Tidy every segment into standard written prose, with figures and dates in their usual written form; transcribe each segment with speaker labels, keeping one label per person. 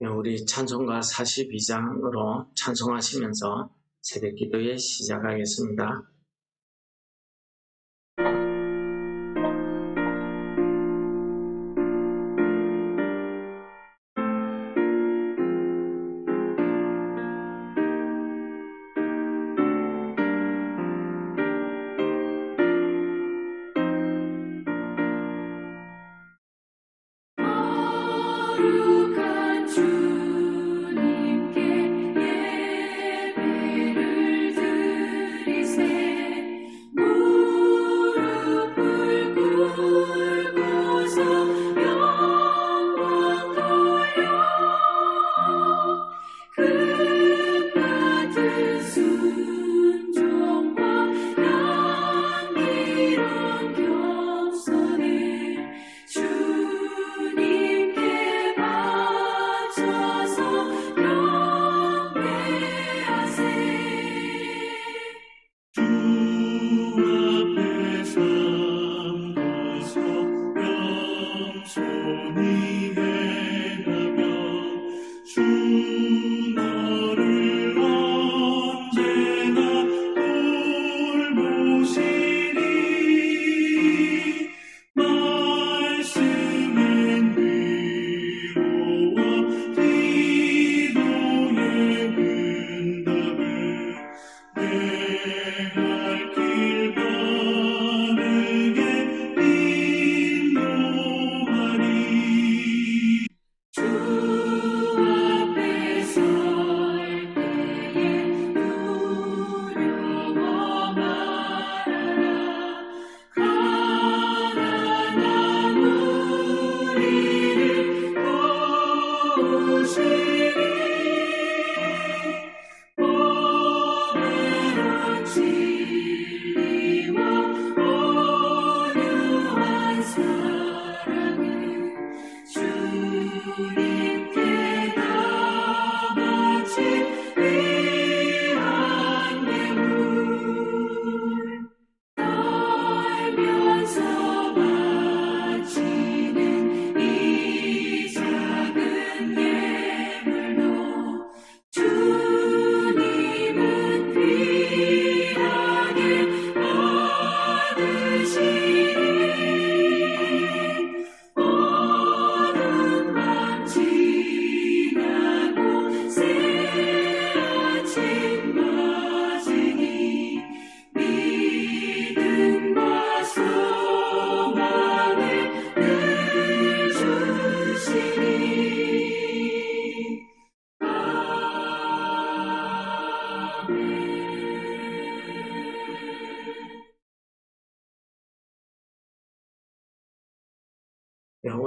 Speaker 1: 우리 찬송가 42장으로 찬송하시면서 새벽 기도에 시작하겠습니다.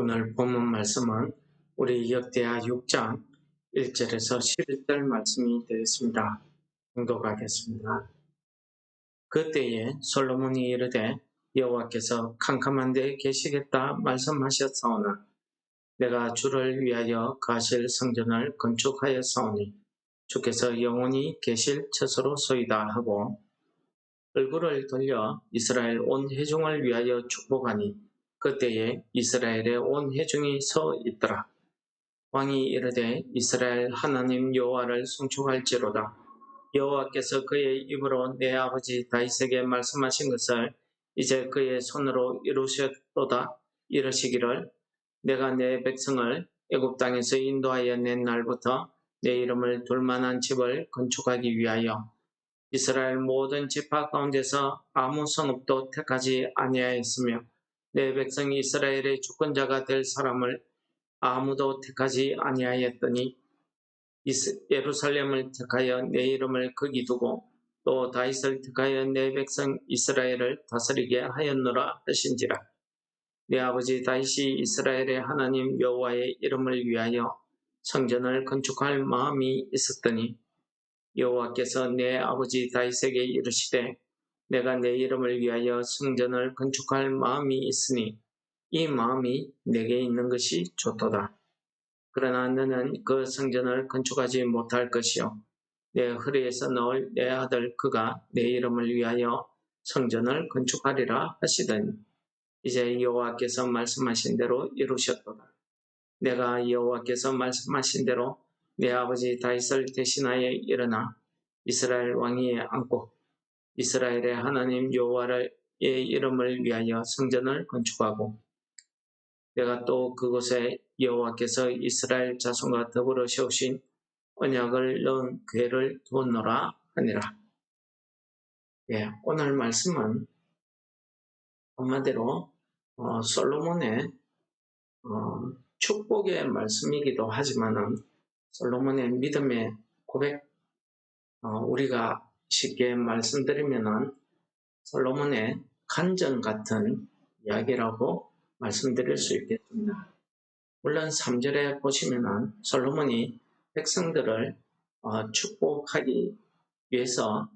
Speaker 1: 오늘 본문 말씀은 우리 역대하 6장 1절에서 11절 말씀이 되겠습니다. 공독하겠습니다. 그때에 솔로몬이 이르되 여호와께서 캄캄한 데에 계시겠다 말씀하셨사오나 내가 주를 위하여 거하실 성전을 건축하였사오니 주께서 영원히 계실 처소로소이다 하고 얼굴을 돌려 이스라엘 온 회중을 위하여 축복하니 그때에 이스라엘의 온 회중이 서 있더라. 왕이 이르되 이스라엘 하나님 여호와를 송축할지로다. 여호와께서 그의 입으로 내 아버지 다윗에게 말씀하신 것을 이제 그의 손으로 이루셨도다. 이르시기를 내가 내 백성을 애굽 땅에서 인도하여 낸 날부터 내 이름을 둘 만한 집을 건축하기 위하여 이스라엘 모든 지파 가운데서 아무 성읍도 택하지 아니하였으며 내 백성 이스라엘의 주권자가 될 사람을 아무도 택하지 아니하였더니 예루살렘을 택하여 내 이름을 거기 두고 또 다윗을 택하여 내 백성 이스라엘을 다스리게 하였노라 하신지라. 내 아버지 다윗이 이스라엘의 하나님 여호와의 이름을 위하여 성전을 건축할 마음이 있었더니 여호와께서 내 아버지 다윗에게 이르시되 내가 내 이름을 위하여 성전을 건축할 마음이 있으니 이 마음이 내게 있는 것이 좋도다. 그러나 너는 그 성전을 건축하지 못할 것이요 내 허리에서 넣을 내 아들 그가 내 이름을 위하여 성전을 건축하리라 하시더니 이제 여호와께서 말씀하신 대로 이루셨도다. 내가 여호와께서 말씀하신 대로 내 아버지 다윗을 대신하여 일어나 이스라엘 왕위에 앉고 이스라엘의 하나님 여호와의 이름을 위하여 성전을 건축하고 내가 또 그곳에 여호와께서 이스라엘 자손과 더불어 세우신 언약을 넣은 궤를 두었노라 하니라. 오늘 말씀은 한마디로 솔로몬의 축복의 말씀이기도 하지만 솔로몬의 믿음의 고백, 우리가 쉽게 말씀드리면 솔로몬의 간증 같은 이야기라고 말씀드릴 수 있겠습니다. 물론 3절에 보시면 솔로몬이 백성들을 축복하기 위해서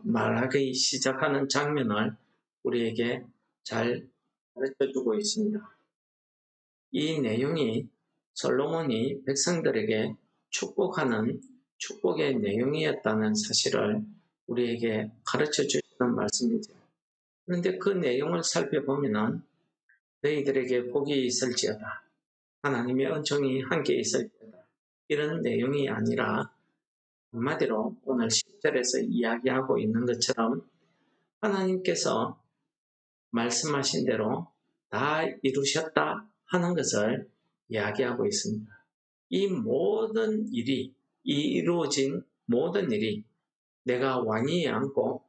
Speaker 1: 말하기 시작하는 장면을 우리에게 잘 가르쳐주고 있습니다. 이 내용이 솔로몬이 백성들에게 축복하는 축복의 내용이었다는 사실을 우리에게 가르쳐 주시는 말씀이죠. 그런데 그 내용을 살펴보면 너희들에게 복이 있을지어다. 하나님의 은총이 함께 있을지어다. 이런 내용이 아니라 한마디로 오늘 10절에서 이야기하고 있는 것처럼 하나님께서 말씀하신 대로 다 이루셨다 하는 것을 이야기하고 있습니다. 이 모든 일이, 이 이루어진 모든 일이 내가 왕위에 앉고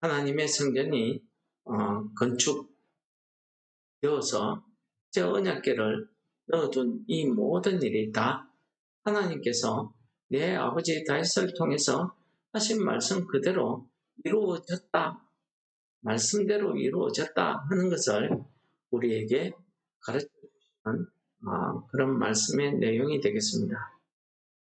Speaker 1: 하나님의 성전이 건축되어서 제 언약궤를 넣어둔 이 모든 일이 다 하나님께서 내 아버지 다윗을 통해서 하신 말씀 그대로 이루어졌다, 말씀대로 이루어졌다 하는 것을 우리에게 가르쳐주시는 그런 말씀의 내용이 되겠습니다.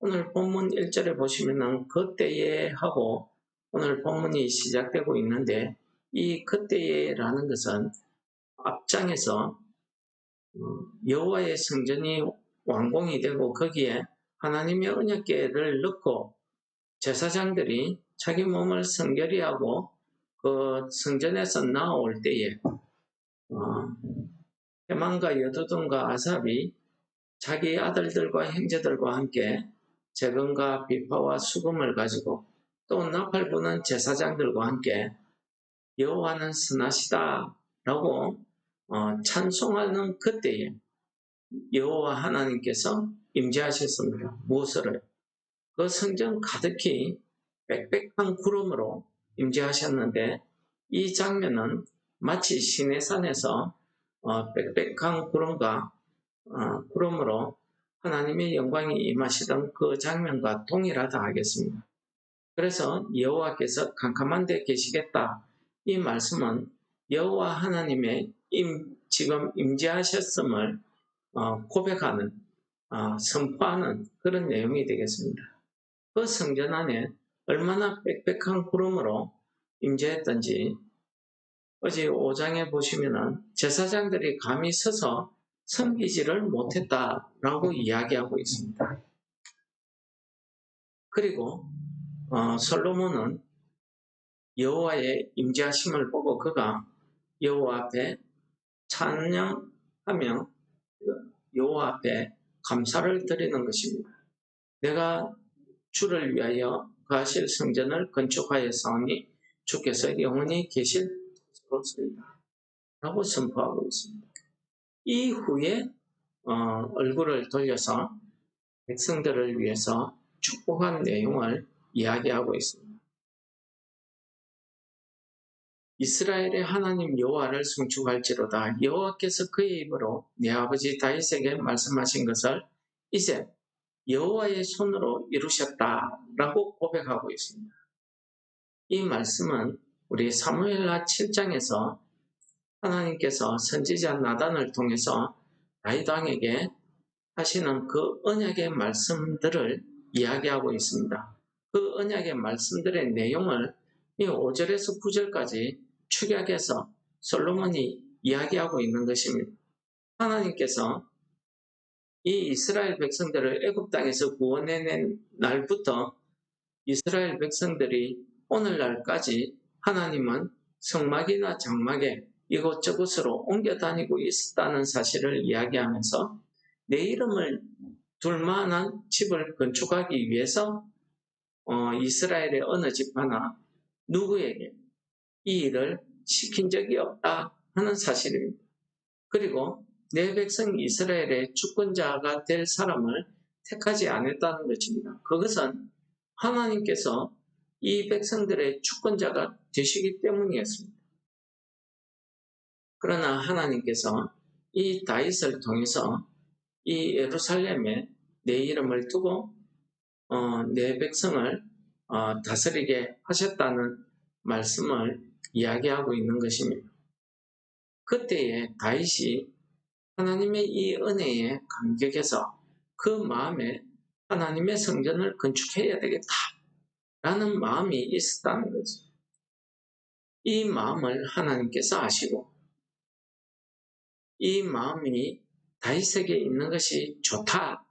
Speaker 1: 오늘 본문 1절에 보시면 그때에 하고 오늘 본문이 시작되고 있는데 이 그때에라는 것은 앞장에서 여호와의 성전이 완공이 되고 거기에 하나님의 언약궤를 넣고 제사장들이 자기 몸을 성결히 하고 그 성전에서 나올 때에 헤만과 여두둔과 아삽이 자기 아들들과 형제들과 함께 재금과 비파와 수금을 가지고 또 나팔 부는 제사장들과 함께 여호와는 선하시다 라고 찬송하는 그때에 여호와 하나님께서 임재하셨습니다. 무엇을? 그 성전 가득히 빽빽한 구름으로 임재하셨는데 이 장면은 마치 시내산에서 빽빽한 구름으로 하나님의 영광이 임하시던 그 장면과 동일하다 하겠습니다. 그래서 여호와께서 캄캄한 데 계시겠다. 이 말씀은 여호와 하나님의 지금 임재하셨음을 고백하는, 선포하는 그런 내용이 되겠습니다. 그 성전 안에 얼마나 빽빽한 구름으로 임재했던지 어제 5장에 보시면 제사장들이 감히 서서 섬기지를 못했다라고 이야기하고 있습니다. 그리고 솔로몬은 여호와의 임재하심을 보고 그가 여호와 앞에 찬양하며 여호와 앞에 감사를 드리는 것입니다. 내가 주를 위하여 거하실 성전을 건축하였사오니 주께서 영원히 계실 것이다 라고 선포하고 있습니다. 이후에 얼굴을 돌려서 백성들을 위해서 축복한 내용을 이야기하고 있습니다. 이스라엘의 하나님 여호와를 송축할지로다. 여호와께서 그의 입으로 내 아버지 다윗에게 말씀하신 것을 이제 여호와의 손으로 이루셨다라고 고백하고 있습니다. 이 말씀은 우리 사무엘하 7장에서 하나님께서 선지자 나단을 통해서 다윗 왕에게 하시는 그 언약의 말씀들을 이야기하고 있습니다. 그 언약의 말씀들의 내용을 이 5절에서 9절까지 축약해서 솔로몬이 이야기하고 있는 것입니다. 하나님께서 이 이스라엘 백성들을 애굽 땅에서 구원해낸 날부터 이스라엘 백성들이 오늘날까지 하나님은 성막이나 장막에 이곳저곳으로 옮겨 다니고 있었다는 사실을 이야기하면서 내 이름을 둘 만한 집을 건축하기 위해서 이스라엘의 어느 집 하나 누구에게 이 일을 시킨 적이 없다 하는 사실입니다. 그리고 내 백성 이스라엘의 주권자가 될 사람을 택하지 않았다는 것입니다. 그것은 하나님께서 이 백성들의 주권자가 되시기 때문이었습니다. 그러나 하나님께서 이 다윗을 통해서 이 예루살렘에 내 이름을 두고 내 백성을 다스리게 하셨다는 말씀을 이야기하고 있는 것입니다. 그때에 다윗이 하나님의 이 은혜에 감격해서 그 마음에 하나님의 성전을 건축해야 되겠다라는 마음이 있었다는 거죠. 이 마음을 하나님께서 아시고 이 마음이 다윗에게 있는 것이 좋다,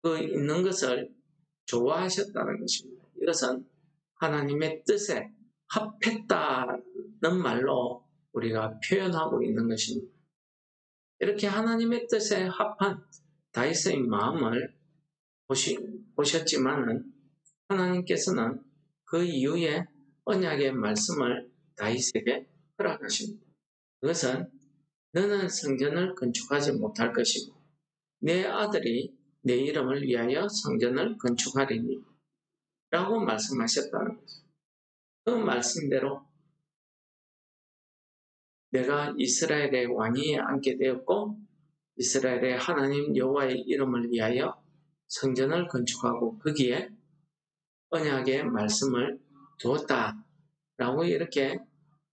Speaker 1: 그 있는 것을 좋아하셨다는 것입니다. 이것은 하나님의 뜻에 합했다는 말로 우리가 표현하고 있는 것입니다. 이렇게 하나님의 뜻에 합한 다윗의 마음을 보셨지만은 하나님께서는 그 이후에 언약의 말씀을 다윗에게 허락하십니다. 그것은 너는 성전을 건축하지 못할 것이고 내 아들이 내 이름을 위하여 성전을 건축하리니 라고 말씀하셨다는 거죠. 그 말씀대로 내가 이스라엘의 왕위에 앉게 되었고 이스라엘의 하나님 여호와의 이름을 위하여 성전을 건축하고 거기에 언약의 말씀을 두었다라고 이렇게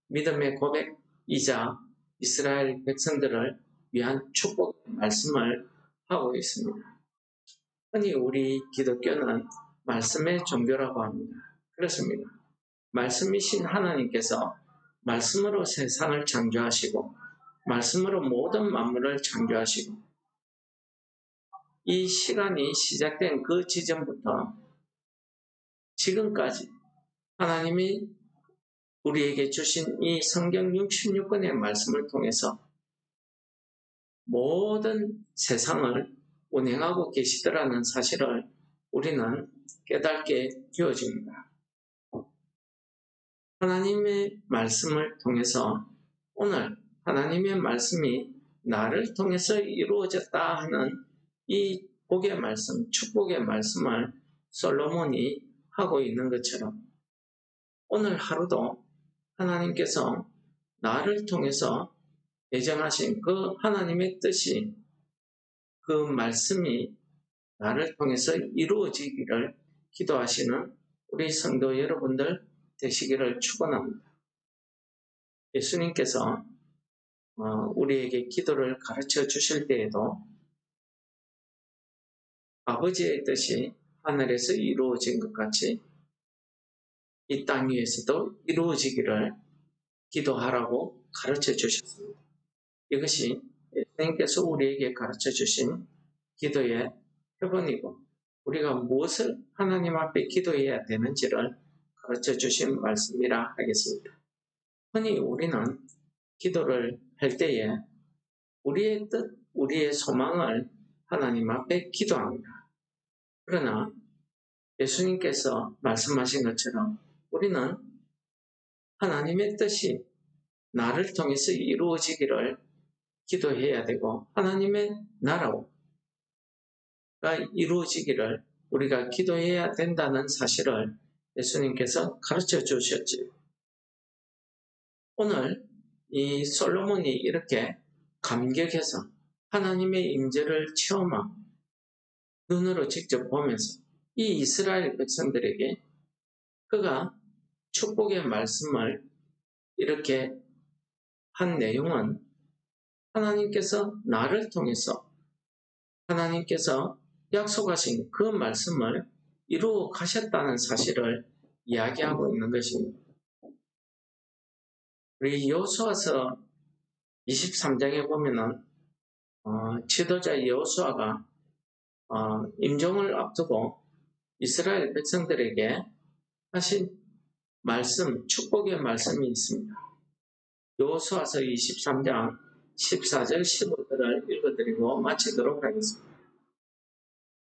Speaker 1: 믿음의 고백이자 이스라엘 백성들을 위한 축복의 말씀을 하고 있습니다. 흔히 우리 기독교는 말씀의 종교라고 합니다. 그렇습니다. 말씀이신 하나님께서 말씀으로 세상을 창조하시고 말씀으로 모든 만물을 창조하시고 이 시간이 시작된 그 지점부터 지금까지 하나님이 우리에게 주신 이 성경 66권의 말씀을 통해서 모든 세상을 운행하고 계시더라는 사실을 우리는 깨닫게 되어집니다. 하나님의 말씀을 통해서 오늘 하나님의 말씀이 나를 통해서 이루어졌다 하는 이 복의 말씀, 축복의 말씀을 솔로몬이 하고 있는 것처럼 오늘 하루도 하나님께서 나를 통해서 예정하신 그 하나님의 뜻이 그 말씀이 나를 통해서 이루어지기를 기도하시는 우리 성도 여러분들 되시기를 축원합니다. 예수님께서 우리에게 기도를 가르쳐 주실 때에도 아버지의 뜻이 하늘에서 이루어진 것 같이 이 땅 위에서도 이루어지기를 기도하라고 가르쳐 주셨습니다. 이것이 예수님께서 우리에게 가르쳐 주신 기도의 표본이고 우리가 무엇을 하나님 앞에 기도해야 되는지를 가르쳐 주신 말씀이라 하겠습니다. 흔히 우리는 기도를 할 때에 우리의 뜻, 우리의 소망을 하나님 앞에 기도합니다. 그러나 예수님께서 말씀하신 것처럼 우리는 하나님의 뜻이 나를 통해서 이루어지기를 기도해야 되고 하나님의 나라가 이루어지기를 우리가 기도해야 된다는 사실을 예수님께서 가르쳐 주셨지요. 오늘 이 솔로몬이 이렇게 감격해서 하나님의 임재를 체험하고 눈으로 직접 보면서 이 이스라엘 백성들에게 그가 축복의 말씀을 이렇게 한 내용은 하나님께서 나를 통해서 하나님께서 약속하신 그 말씀을 이루어 가셨다는 사실을 이야기하고 있는 것입니다. 우리 여호수아서 23장에 보면은 지도자 여호수아가 임종을 앞두고 이스라엘 백성들에게 하신 말씀, 축복의 말씀이 있습니다. 여호수아서 23장 14절 15절을 읽어드리고 마치도록 하겠습니다.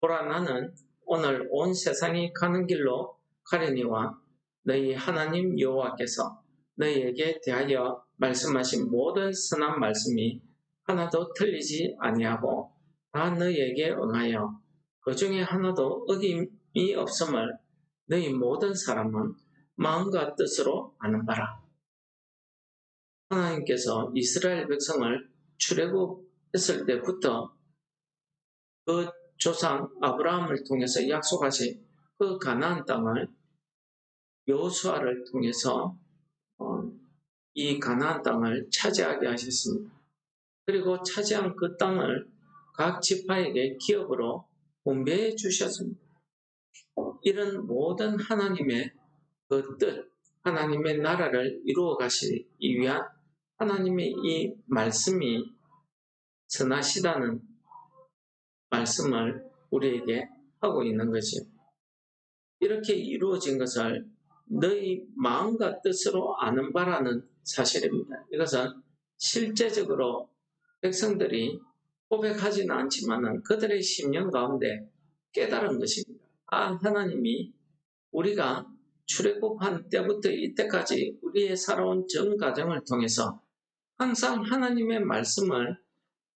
Speaker 1: 보라 나는 오늘 온 세상이 가는 길로 가려니와 너희 하나님 여호와께서 너희에게 대하여 말씀하신 모든 선한 말씀이 하나도 틀리지 아니하고 다 너희에게 응하여 그 중에 하나도 어김이 없음을 너희 모든 사람은 마음과 뜻으로 아는 바라. 하나님께서 이스라엘 백성을 출애굽했을 때부터 그 조상 아브라함을 통해서 약속하신 그 가나안 땅을 여호수아를 통해서 이 가나안 땅을 차지하게 하셨습니다. 그리고 차지한 그 땅을 각 지파에게 기업으로 분배해 주셨습니다. 이런 모든 하나님의 그 뜻, 하나님의 나라를 이루어 가시기 위한 하나님의 이 말씀이 선하시다는 말씀을 우리에게 하고 있는 거죠. 이렇게 이루어진 것을 너희 마음과 뜻으로 아는 바라는 사실입니다. 이것은 실제적으로 백성들이 고백하지는 않지만 그들의 심령 가운데 깨달은 것입니다. 하나님이 우리가 출애굽한 때부터 이때까지 우리의 살아온 전 과정을 통해서 항상 하나님의 말씀을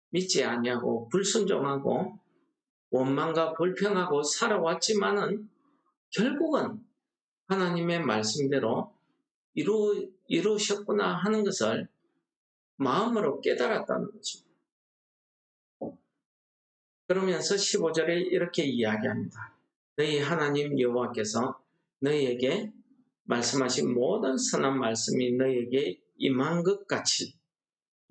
Speaker 1: 믿지 아니하고 불순종하고 원망과 불평하고 살아왔지만은 결국은 하나님의 말씀대로 이루셨구나 하는 것을 마음으로 깨달았다는 거죠. 그러면서 15절에 이렇게 이야기합니다. 너희 하나님 여호와께서 너희에게 말씀하신 모든 선한 말씀이 너희에게 임한 것 같이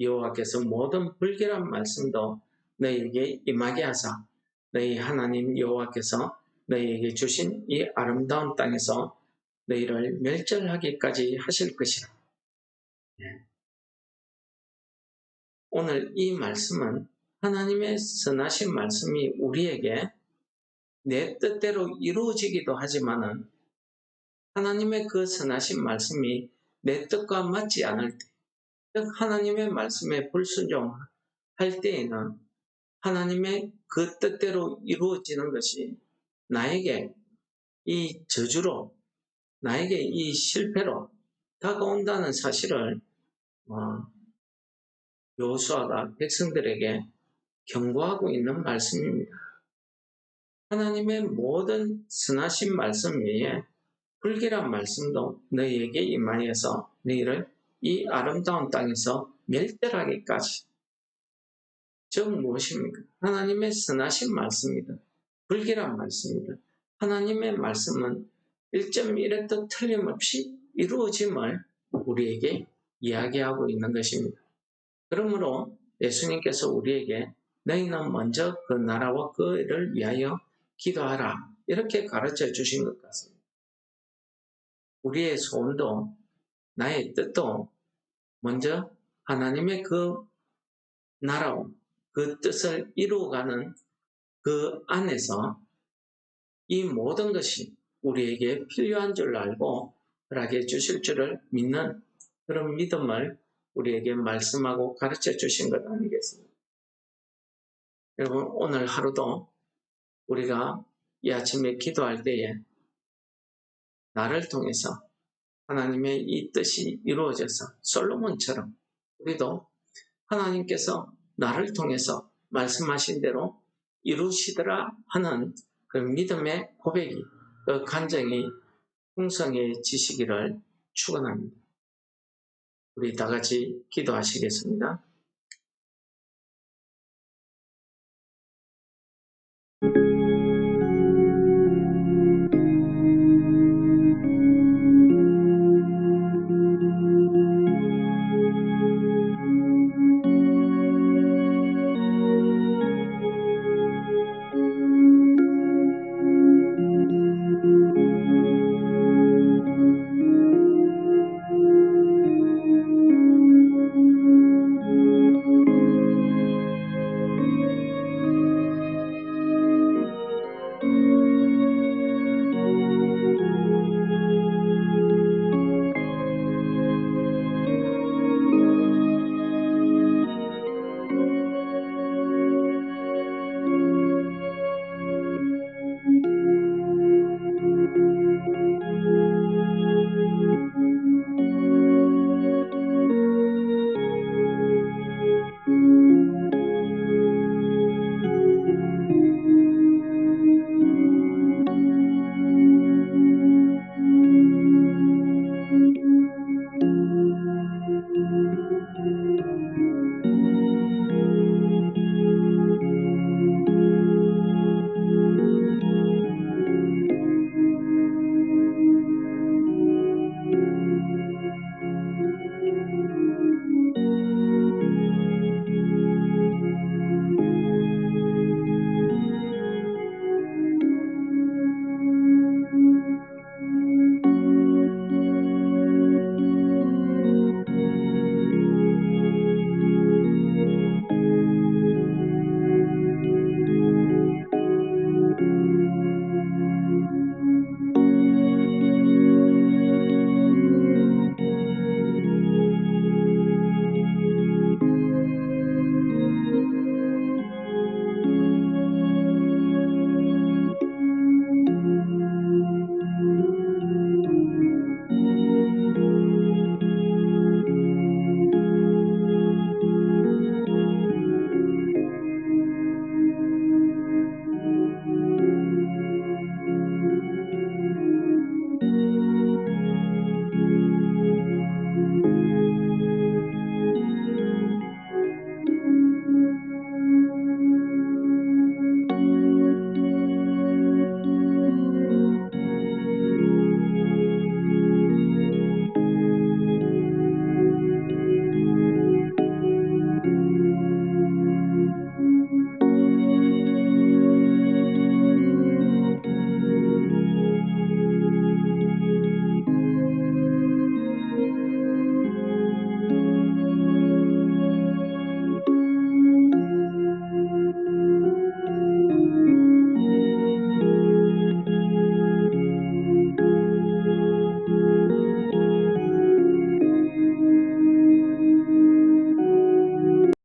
Speaker 1: 여호와께서 모든 불길한 말씀도 너희에게 임하게 하사 너희 하나님 여호와께서 너희에게 주신 이 아름다운 땅에서 너희를 멸절하기까지 하실 것이라. 오늘 이 말씀은 하나님의 선하신 말씀이 우리에게 내 뜻대로 이루어지기도 하지만은 하나님의 그 선하신 말씀이 내 뜻과 맞지 않을 때, 즉 하나님의 말씀에 불순종할 때에는 하나님의 그 뜻대로 이루어지는 것이 나에게 이 저주로, 나에게 이 실패로 다가온다는 사실을 여호수아가 백성들에게 경고하고 있는 말씀입니다. 하나님의 모든 선하신 말씀 외에 불길한 말씀도 너희에게 임하여서 너희를 이 아름다운 땅에서 멸절하기까지. 즉 무엇입니까? 하나님의 선하신 말씀이든 불길한 말씀이든 하나님의 말씀은 1.1획도 틀림없이 이루어짐을 우리에게 이야기하고 있는 것입니다. 그러므로 예수님께서 우리에게 너희는 먼저 그 나라와 그 일을 위하여 기도하라 이렇게 가르쳐 주신 것 같습니다. 우리의 소원도 나의 뜻도 먼저 하나님의 그 나라와 그 뜻을 이루어가는 그 안에서 이 모든 것이 우리에게 필요한 줄 알고 허락해 주실 줄을 믿는 그런 믿음을 우리에게 말씀하고 가르쳐 주신 것 아니겠습니까? 여러분 오늘 하루도 우리가 이 아침에 기도할 때에 나를 통해서 하나님의 이 뜻이 이루어져서 솔로몬처럼 우리도 하나님께서 나를 통해서 말씀하신 대로 이루시더라 하는 그 믿음의 고백이, 그 간증이 풍성해지시기를 축원합니다. 우리 다 같이 기도하시겠습니다.